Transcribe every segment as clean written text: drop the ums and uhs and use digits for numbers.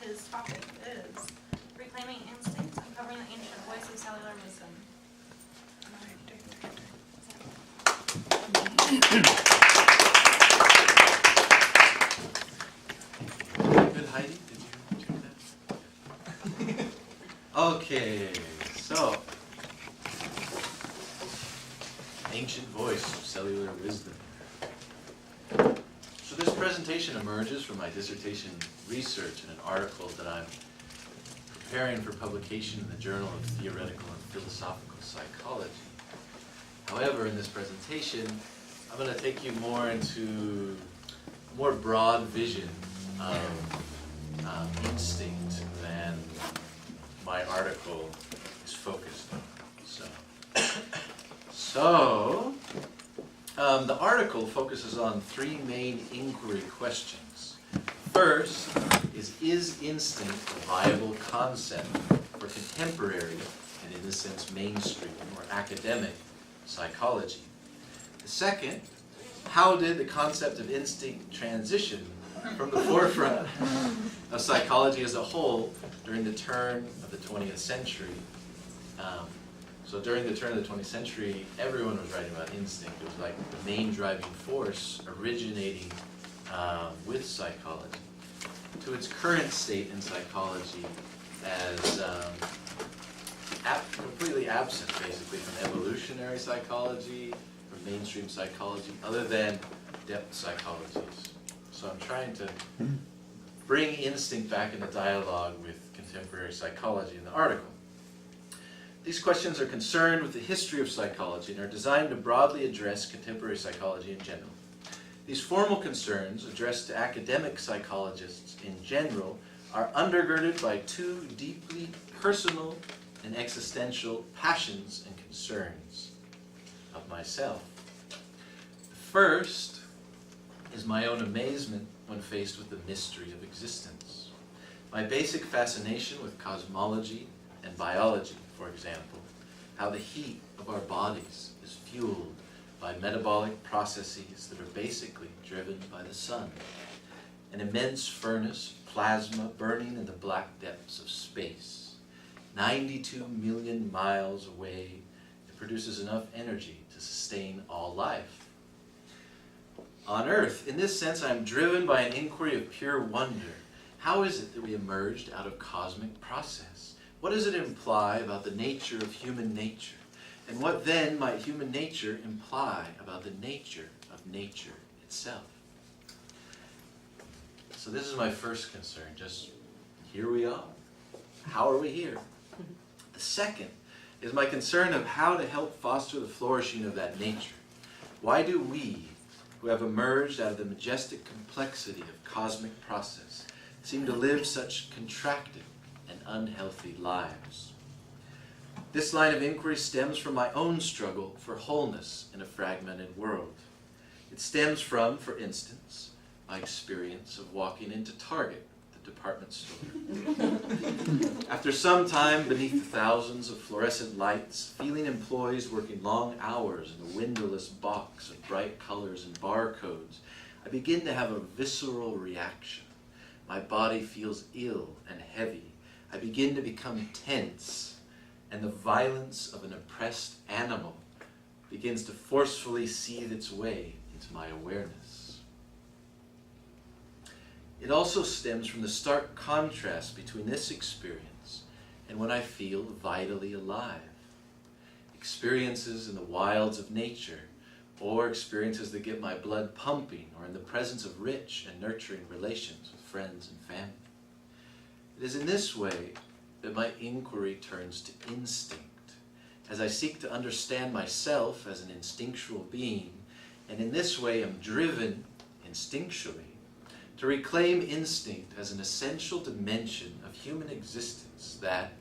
His topic is reclaiming instincts, uncovering the ancient voice of cellular wisdom. Good, Heidi? Did you do that? Okay, so ancient voice of cellular wisdom. So this presentation emerges from my dissertation research in an article that I'm preparing for publication in the Journal of Theoretical and Philosophical Psychology. However, in this presentation, I'm going to take you more into a more broad vision of instinct than my article is focused on. So the article focuses on three main inquiry questions. First is instinct a viable concept for contemporary, and in this sense mainstream or academic, psychology? The second, how did the concept of instinct transition from the forefront of psychology as a whole during the turn of the 20th century? So during the turn of the 20th century, everyone was writing about instinct. It was like the main driving force originating with psychology, to its current state in psychology as completely absent, basically, from evolutionary psychology, from mainstream psychology, other than depth psychologies. So I'm trying to bring instinct back into dialogue with contemporary psychology in the article. These questions are concerned with the history of psychology and are designed to broadly address contemporary psychology in general. These formal concerns, addressed to academic psychologists in general, are undergirded by two deeply personal and existential passions and concerns of myself. The first is my own amazement when faced with the mystery of existence. My basic fascination with cosmology and biology, for example, how the heat of our bodies is fueled by metabolic processes that are basically driven by the sun. An immense furnace, plasma burning in the black depths of space. 92 million miles away, it produces enough energy to sustain all life. On Earth, in this sense, I'm driven by an inquiry of pure wonder. How is it that we emerged out of cosmic process? What does it imply about the nature of human nature? And what then might human nature imply about the nature of nature itself? So this is my first concern, just here we are. How are we here? The second is my concern of how to help foster the flourishing of that nature. Why do we, who have emerged out of the majestic complexity of cosmic process, seem to live such contracted and unhealthy lives? This line of inquiry stems from my own struggle for wholeness in a fragmented world. It stems from, for instance, my experience of walking into Target, the department store. After some time beneath the thousands of fluorescent lights, feeling employees working long hours in a windowless box of bright colors and barcodes, I begin to have a visceral reaction. My body feels ill and heavy. I begin to become tense, and the violence of an oppressed animal begins to forcefully seethe its way into my awareness. It also stems from the stark contrast between this experience and when I feel vitally alive. Experiences in the wilds of nature, or experiences that get my blood pumping, or in the presence of rich and nurturing relations with friends and family. It is in this way that my inquiry turns to instinct, as I seek to understand myself as an instinctual being, and in this way am driven, instinctually, to reclaim instinct as an essential dimension of human existence that,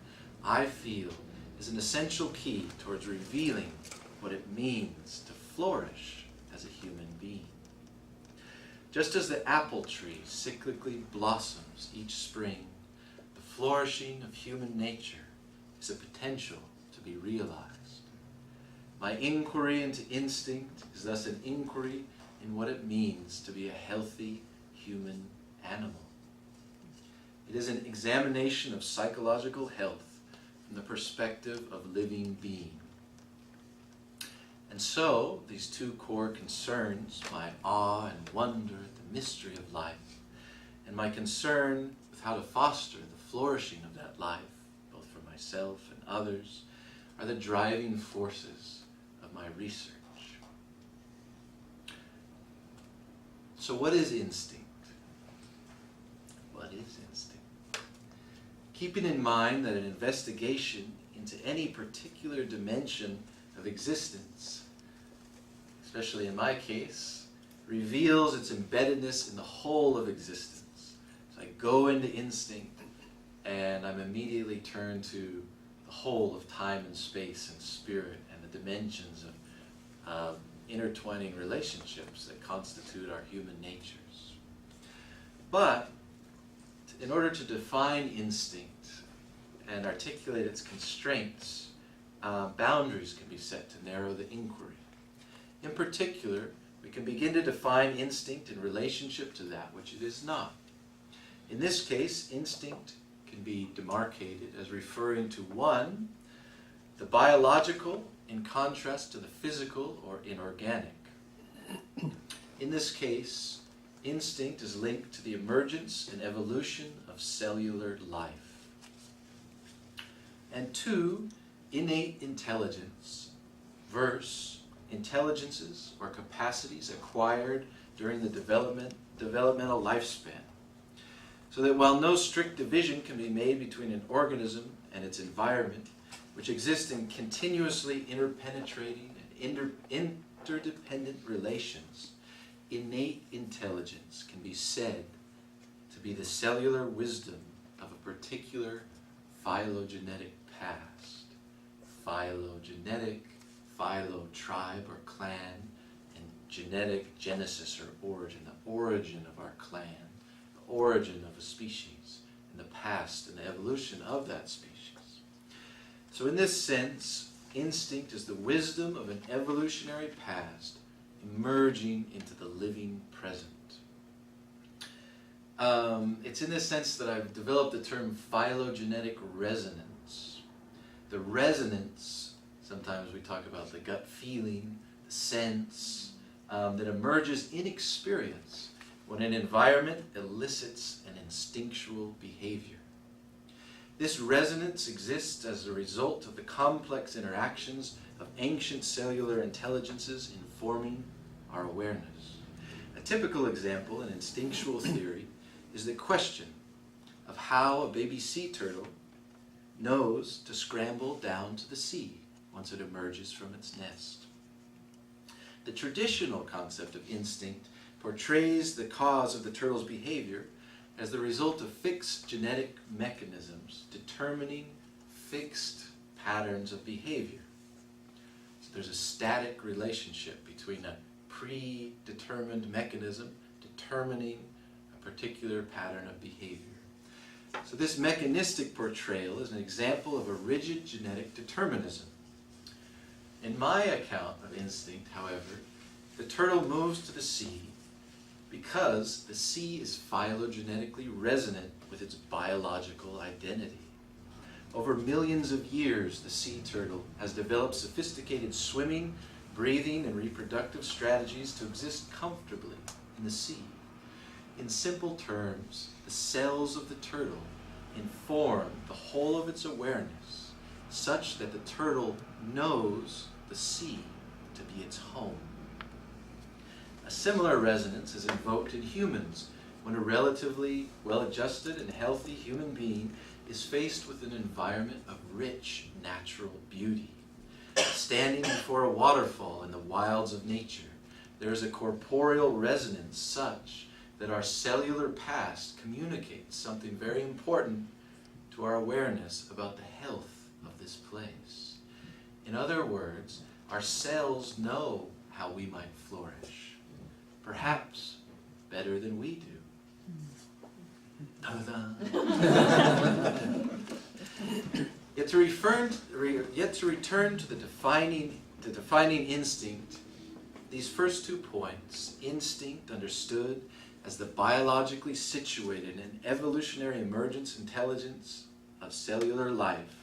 I feel, is an essential key towards revealing what it means to flourish as a human being. Just as the apple tree cyclically blossoms each spring, the flourishing of human nature is a potential to be realized. My inquiry into instinct is thus an inquiry in what it means to be a healthy human animal. It is an examination of psychological health from the perspective of living being. And so, these two core concerns, my awe and wonder at the mystery of life, and my concern with how to foster the flourishing of that life, both for myself and others, are the driving forces of my research. So what is instinct? What is instinct? Keeping in mind that an investigation into any particular dimension of existence, especially in my case, reveals its embeddedness in the whole of existence. So I go into instinct and I'm immediately turned to the whole of time and space and spirit and the dimensions of intertwining relationships that constitute our human natures. But in order to define instinct and articulate its constraints, boundaries can be set to narrow the inquiry. In particular, we can begin to define instinct in relationship to that which it is not. In this case, instinct can be demarcated as referring to one, the biological in contrast to the physical or inorganic. In this case, instinct is linked to the emergence and evolution of cellular life. And two, innate intelligence versus intelligences or capacities acquired during the developmental lifespan. So that while no strict division can be made between an organism and its environment, which exist in continuously interpenetrating and interdependent relations, innate intelligence can be said to be the cellular wisdom of a particular phylogenetic past. Phylogenetic, philo, tribe or clan, and genetic, genesis or origin, the origin of our clan, the origin of a species, and the past and the evolution of that species. So in this sense, instinct is the wisdom of an evolutionary past emerging into the living present. It's in this sense that I've developed the term phylogenetic resonance. The resonance, sometimes we talk about the gut feeling, the sense, that emerges in experience when an environment elicits an instinctual behavior. This resonance exists as a result of the complex interactions of ancient cellular intelligences informing our awareness. A typical example in instinctual theory is the question of how a baby sea turtle knows to scramble down to the sea once it emerges from its nest. The traditional concept of instinct portrays the cause of the turtle's behavior as the result of fixed genetic mechanisms determining fixed patterns of behavior. So there's a static relationship between a predetermined mechanism determining a particular pattern of behavior. So this mechanistic portrayal is an example of a rigid genetic determinism. In my account of instinct, however, the turtle moves to the sea because the sea is phylogenetically resonant with its biological identity. Over millions of years, the sea turtle has developed sophisticated swimming, breathing, and reproductive strategies to exist comfortably in the sea. In simple terms, the cells of the turtle inform the whole of its awareness, such that the turtle knows the sea to be its home. A similar resonance is invoked in humans when a relatively well-adjusted and healthy human being is faced with an environment of rich natural beauty. Standing before a waterfall in the wilds of nature, there is a corporeal resonance such that our cellular past communicates something very important to our awareness about the health of this place. In other words, our cells know how we might flourish, perhaps better than we do. Yet to return to the defining instinct, these first 2 points, instinct understood as the biologically situated and evolutionary emergence intelligence of cellular life.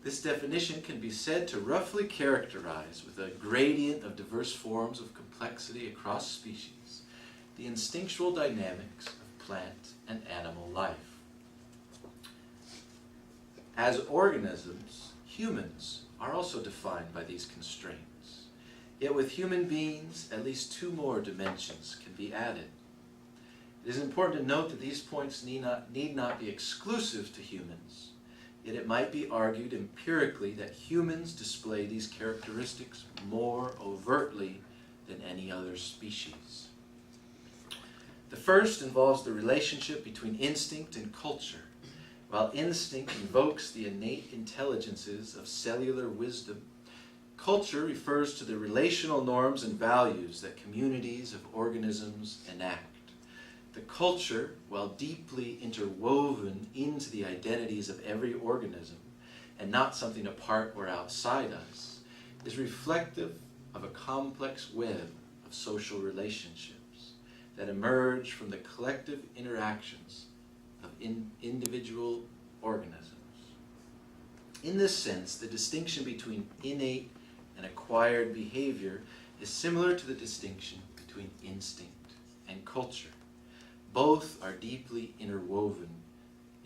This definition can be said to roughly characterize, with a gradient of diverse forms of complexity across species, the instinctual dynamics of plant and animal life. As organisms, humans are also defined by these constraints. Yet with human beings, at least two more dimensions can be added. It is important to note that these points need not be exclusive to humans, yet it might be argued empirically that humans display these characteristics more overtly than any other species. The first involves the relationship between instinct and culture. While instinct invokes the innate intelligences of cellular wisdom, culture refers to the relational norms and values that communities of organisms enact. The culture, while deeply interwoven into the identities of every organism, and not something apart or outside us, is reflective of a complex web of social relationships that emerge from the collective interactions of individual organisms. In this sense, the distinction between innate and acquired behavior is similar to the distinction between instinct and culture. Both are deeply interwoven,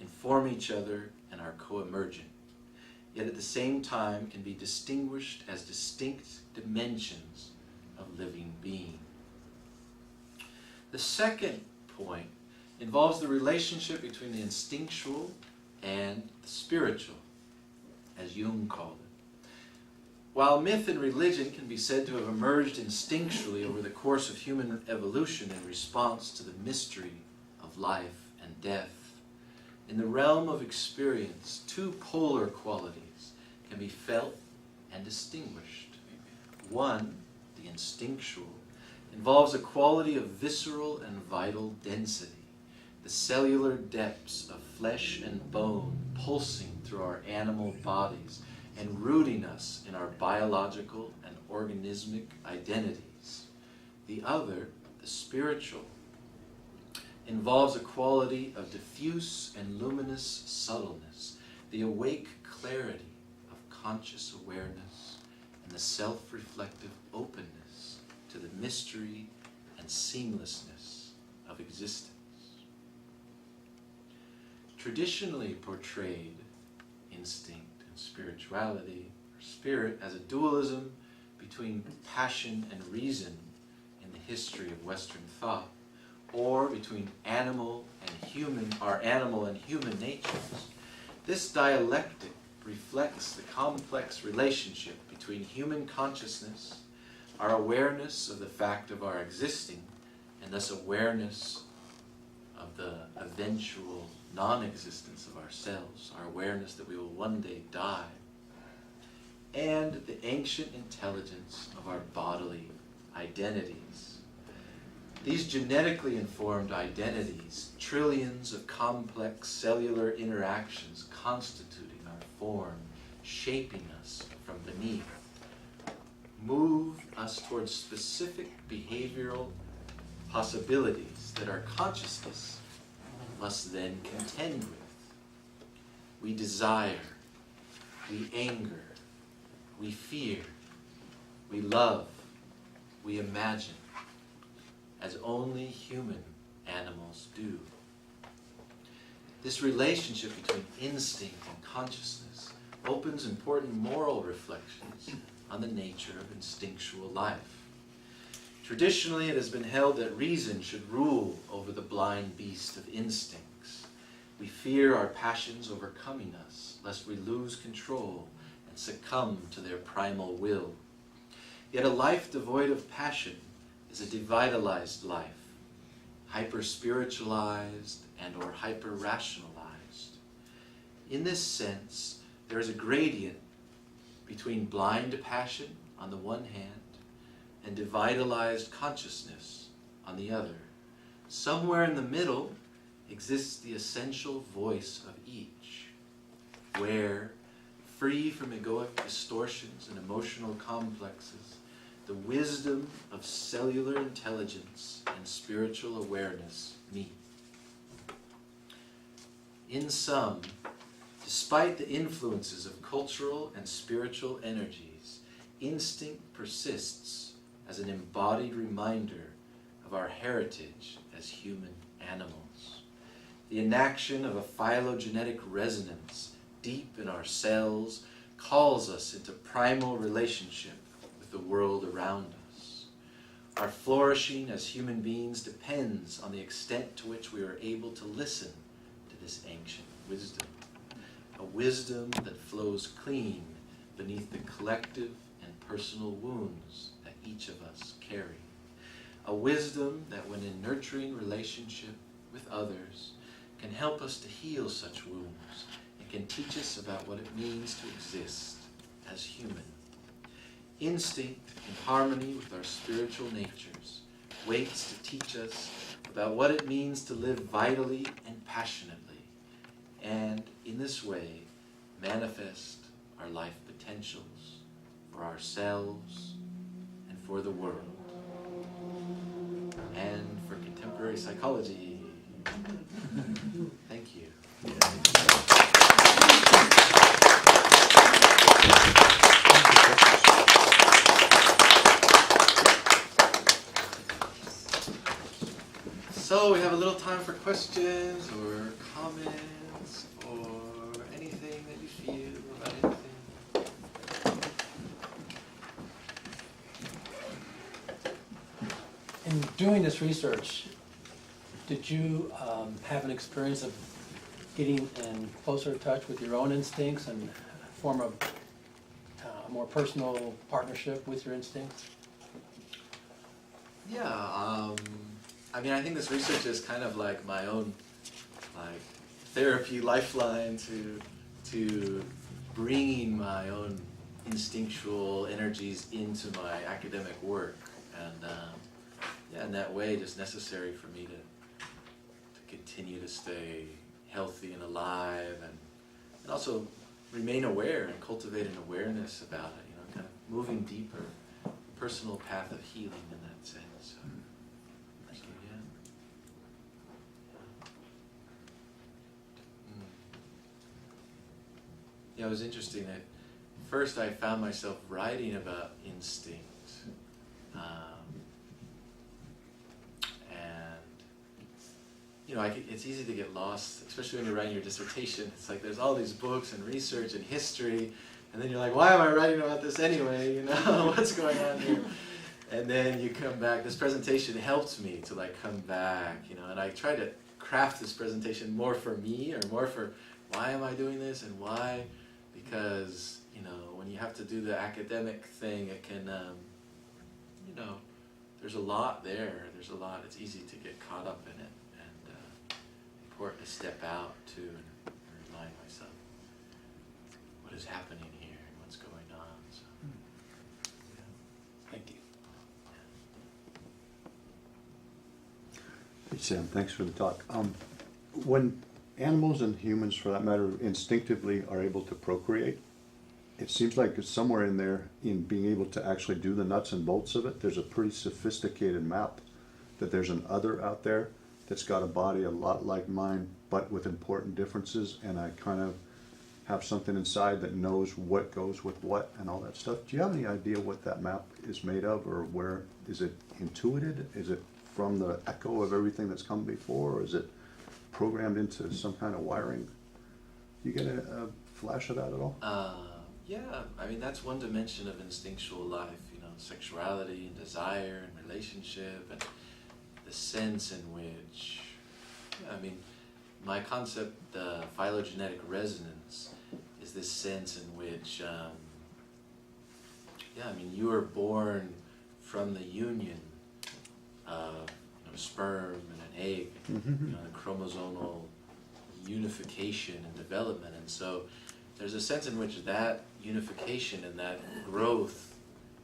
inform each other, and are co-emergent, yet at the same time can be distinguished as distinct dimensions of living being. The second point involves the relationship between the instinctual and the spiritual, as Jung called it. While myth and religion can be said to have emerged instinctually over the course of human evolution in response to the mystery of life and death, in the realm of experience, two polar qualities can be felt and distinguished. One, the instinctual, involves a quality of visceral and vital density, the cellular depths of flesh and bone pulsing through our animal bodies and rooting us in our biological and organismic identities. The other, the spiritual, involves a quality of diffuse and luminous subtleness, the awake clarity of conscious awareness, and the self-reflective openness to the mystery and seamlessness of existence. Traditionally portrayed instinct and spirituality, or spirit, as a dualism between passion and reason in the history of Western thought, or between animal and human natures. This dialectic reflects the complex relationship between human consciousness, our awareness of the fact of our existing, and thus awareness of the eventual non-existence of ourselves, our awareness that we will one day die, and the ancient intelligence of our bodily identities. These genetically informed identities, trillions of complex cellular interactions constituting our form, shaping us from beneath, move us towards specific behavioral possibilities that our consciousness must then contend with. We desire, we anger, we fear, we love, we imagine, as only human animals do. This relationship between instinct and consciousness opens important moral reflections on the nature of instinctual life. Traditionally, it has been held that reason should rule over the blind beast of instincts. We fear our passions overcoming us, lest we lose control and succumb to their primal will. Yet a life devoid of passion is a devitalized life, hyper-spiritualized and or hyper-rationalized. In this sense, there is a gradient between blind passion on the one hand and devitalized consciousness on the other. Somewhere in the middle exists the essential voice of each, where, free from egoic distortions and emotional complexes, the wisdom of cellular intelligence and spiritual awareness meet. In sum, despite the influences of cultural and spiritual energies, instinct persists as an embodied reminder of our heritage as human animals. The enaction of a phylogenetic resonance deep in our cells calls us into primal relationship with the world around us. Our flourishing as human beings depends on the extent to which we are able to listen to this ancient wisdom, a wisdom that flows clean beneath the collective and personal wounds that each of us carry, a wisdom that when in nurturing relationship with others can help us to heal such wounds and can teach us about what it means to exist as human. Instinct, in harmony with our spiritual natures, waits to teach us about what it means to live vitally and passionately, and in this way manifest our life potentials for ourselves and for the world and for contemporary psychology. Thank you. So we have a little time for questions or comments or anything that you feel about anything. In doing this research, did you have an experience of getting in closer touch with your own instincts and form a more personal partnership with your instincts? Yeah, I mean, I think this research is kind of like my own, like, therapy lifeline to bringing my own instinctual energies into my academic work, and yeah, in that way, just necessary for me to continue to stay healthy and alive, and also remain aware and cultivate an awareness about it. You know, kind of moving deeper, personal path of healing in that sense. So. Yeah, it was interesting that first I found myself writing about instinct, and you know, it's easy to get lost, especially when you're writing your dissertation. It's like there's all these books and research and history, and then you're like, why am I writing about this anyway? You know, what's going on here? And then you come back. This presentation helped me to like come back, you know, and I try to craft this presentation more for me or more for why am I doing this and why. Because, you know, when you have to do the academic thing, it can, you know, there's a lot there. There's a lot. It's easy to get caught up in it. And important to step out, too, and remind myself what is happening here and what's going on. So, yeah. Thank you. Hey Sam, thanks for the talk. When animals and humans, for that matter, instinctively are able to procreate, it seems like it's somewhere in there, in being able to actually do the nuts and bolts of it, there's a pretty sophisticated map that there's an other out there that's got a body a lot like mine, but with important differences, and I kind of have something inside that knows what goes with what and all that stuff. Do you have any idea what that map is made of, or where? Is it intuited? Is it from the echo of everything that's come before, or is it programmed into some kind of wiring? You get a flash of that at all? Yeah, I mean, that's one dimension of instinctual life, you know, sexuality and desire and relationship and the sense in which, yeah, I mean, my concept, phylogenetic resonance, is this sense in which, yeah, I mean, you are born from the union of, you know, sperm and an egg, you know, the chromosomal unification and development, and so there's a sense in which that unification and that growth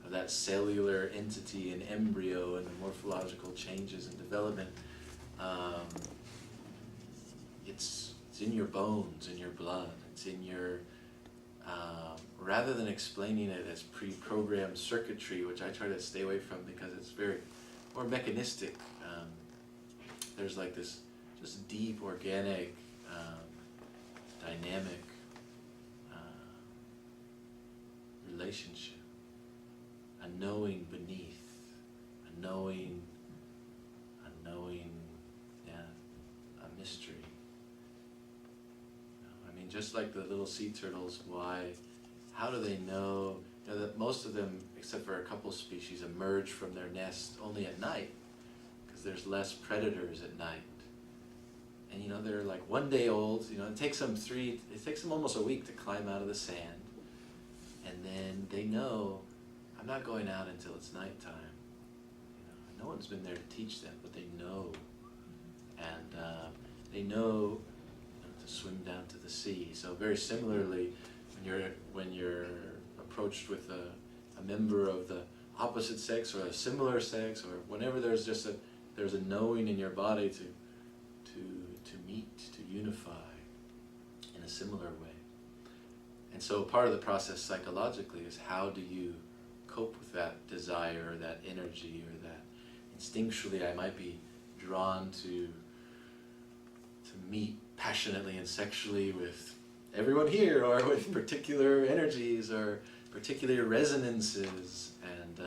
of that cellular entity and embryo and the morphological changes and development, it's in your bones, in your blood, it's in your rather than explaining it as pre-programmed circuitry, which I try to stay away from because it's very more mechanistic, there's like this just deep, organic, dynamic relationship, a knowing beneath, a knowing, yeah, a mystery. I mean, just like the little sea turtles, how do they know, that most of them, except for a couple species, emerge from their nest only at night, because there's less predators at night. And they're like 1 day old, it takes them almost a week to climb out of the sand. And then they know, I'm not going out until it's nighttime. No one's been there to teach them, but they know. And they know to swim down to the sea. So very similarly, when you're approached with a member of the opposite sex or a similar sex, or whenever there's a knowing in your body to meet, to unify in a similar way. And so part of the process psychologically is, how do you cope with that desire or that energy, or that instinctually I might be drawn to meet passionately and sexually with everyone here, or with particular energies or particular resonances. And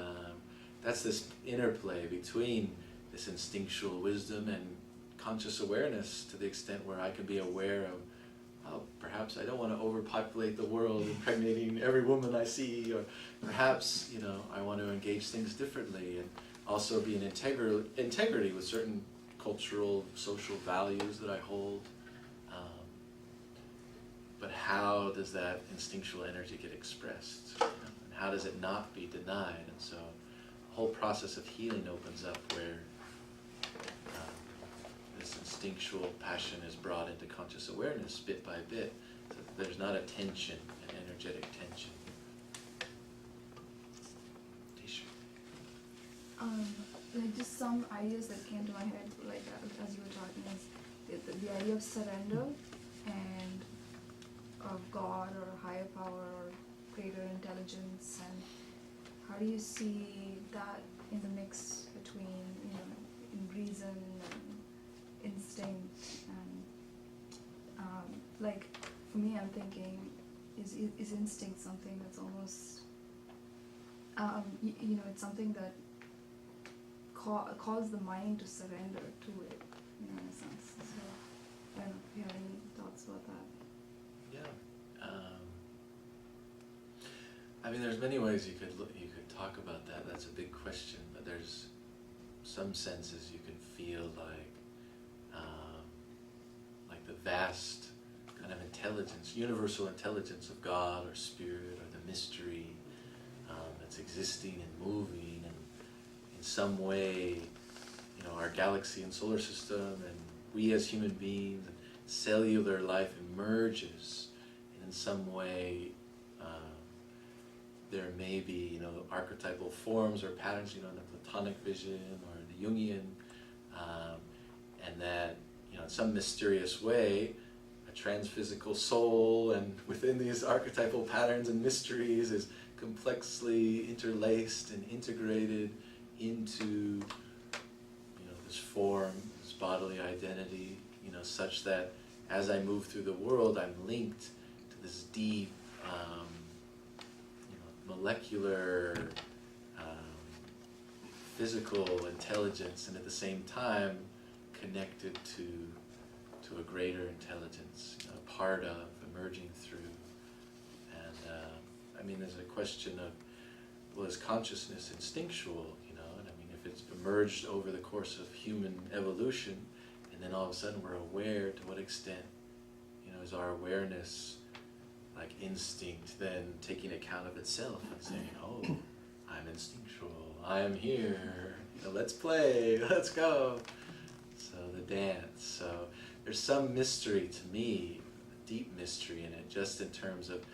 that's this interplay between this instinctual wisdom and conscious awareness, to the extent where I can be aware of, perhaps I don't want to overpopulate the world, impregnating every woman I see, or perhaps, I want to engage things differently, and also be in integrity with certain cultural, social values that I hold. But how does that instinctual energy get expressed? And how does it not be denied? And so the whole process of healing opens up, where this instinctual passion is brought into conscious awareness bit by bit, so that there's not a tension, an energetic tension. Like just some ideas that came to my head, like as you were talking, is the idea of surrender and of God or a higher power or greater intelligence, and how do you see that in the mix between in reason and instinct, and like for me, I'm thinking, is instinct something that's almost it's something that calls the mind to surrender to it, in a sense. So I don't know if you have any thoughts about that. Yeah. I mean, there's many ways you could talk about that. That's a big question, but there's some senses you can feel like the vast kind of intelligence, universal intelligence of God or Spirit, or the mystery that's existing and moving, and in some way, our galaxy and solar system, and we as human beings, and cellular life emerges, and in some way there may be archetypal forms or patterns in the Platonic vision or the Jungian, and that in some mysterious way a transphysical soul, and within these archetypal patterns and mysteries, is complexly interlaced and integrated into this form, this bodily identity, such that as I move through the world, I'm linked to this deep molecular physical intelligence, and at the same time connected to a greater intelligence, a part of, emerging through. And I mean, there's a question of, well, is consciousness instinctual? And I mean, if it's emerged over the course of human evolution, and then all of a sudden we're aware, to what extent, is our awareness like instinct then taking account of itself and saying, oh, I'm instinctual, I am here, let's play, let's go. So the dance. So there's some mystery to me, a deep mystery in it, just in terms of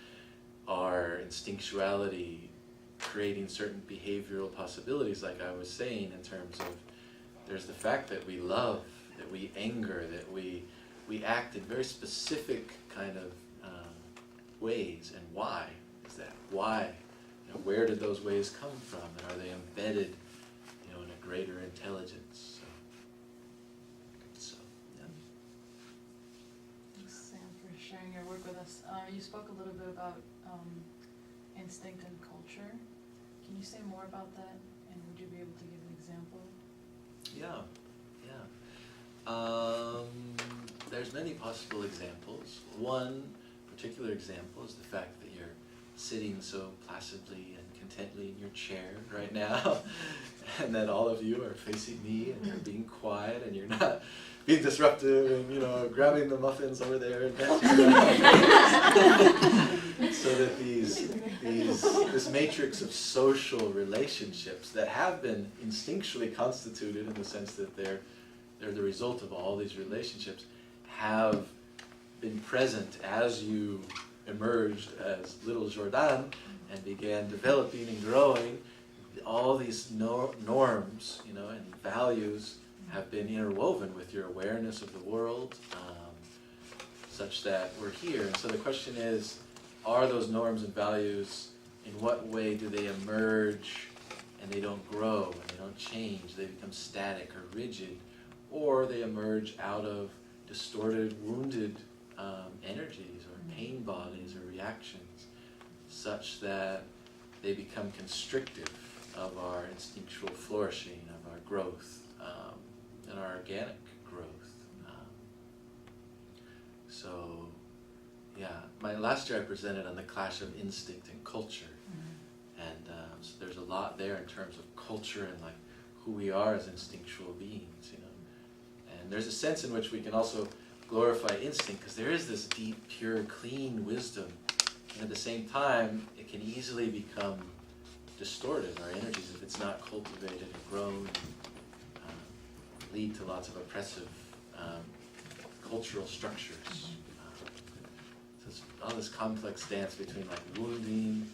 our instinctuality creating certain behavioral possibilities, like I was saying, in terms of there's the fact that we love, that we anger, that we act in very specific kind of ways, and why is that? Why? You know, where did those ways come from, and are they embedded, you know, in a greater intelligence? So yeah. Thanks, Sam, for sharing your work with us. You spoke a little bit about instinct and culture. Can you say more about that, and would you be able to give an example? Yeah. There's many possible examples. One particular example is the fact that you're sitting so placidly and contently in your chair right now, and that all of you are facing me, and you're being quiet, and you're not being disruptive, and, you know, grabbing the muffins over there and dancing around. So that this matrix of social relationships that have been instinctually constituted in the sense that they're the result of all these relationships, have been present as you emerged as little Jordan and began developing and growing. All these norms, you know, and values have been interwoven with your awareness of the world, such that we're here. And so the question is, are those norms and values, in what way do they emerge and they don't grow and they don't change, they become static or rigid, or they emerge out of distorted, wounded energies or pain bodies or reactions, such that they become constrictive of our instinctual flourishing, of our growth, and our organic growth. So, yeah, last year I presented on the clash of instinct and culture, and so there's a lot there in terms of culture and like who we are as instinctual beings, you know. And there's a sense in which we can also glorify instinct, because there is this deep, pure, clean wisdom, and at the same time it can easily become distorted, our energies, if it's not cultivated and grown, lead to lots of oppressive cultural structures. So it's all this complex dance between like wounding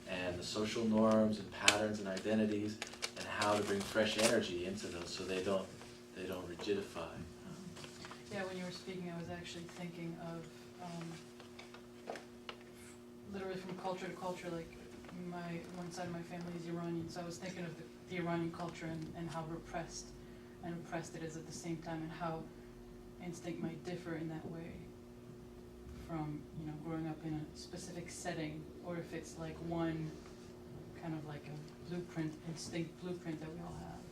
and the social norms and patterns and identities, and how to bring fresh energy into those so they don't rigidify. Yeah, when you were speaking, I was actually thinking of literally from culture to culture. Like one side of my family is Iranian, so I was thinking of the Iranian culture and how repressed and oppressed it is at the same time, and how instinct might differ in that way from, you know, growing up in a specific setting, or if it's like one kind of like a blueprint, instinct blueprint that we all have.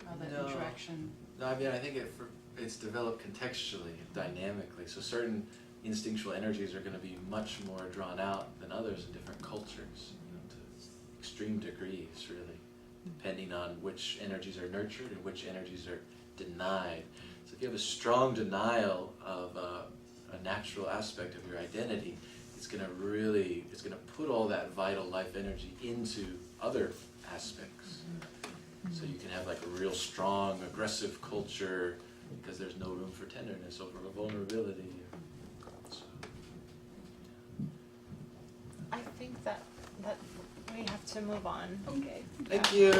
How that No. interaction. No, I mean, I think it's developed contextually, dynamically. So certain instinctual energies are going to be much more drawn out than others in different cultures, you know, to extreme degrees, really, depending on which energies are nurtured and which energies are denied. So if you have a strong denial of a natural aspect of your identity, it's going to put all that vital life energy into other aspects. So you can have like a real strong, aggressive culture because there's no room for tenderness over vulnerability. So, I think that we have to move on. Okay. thank you.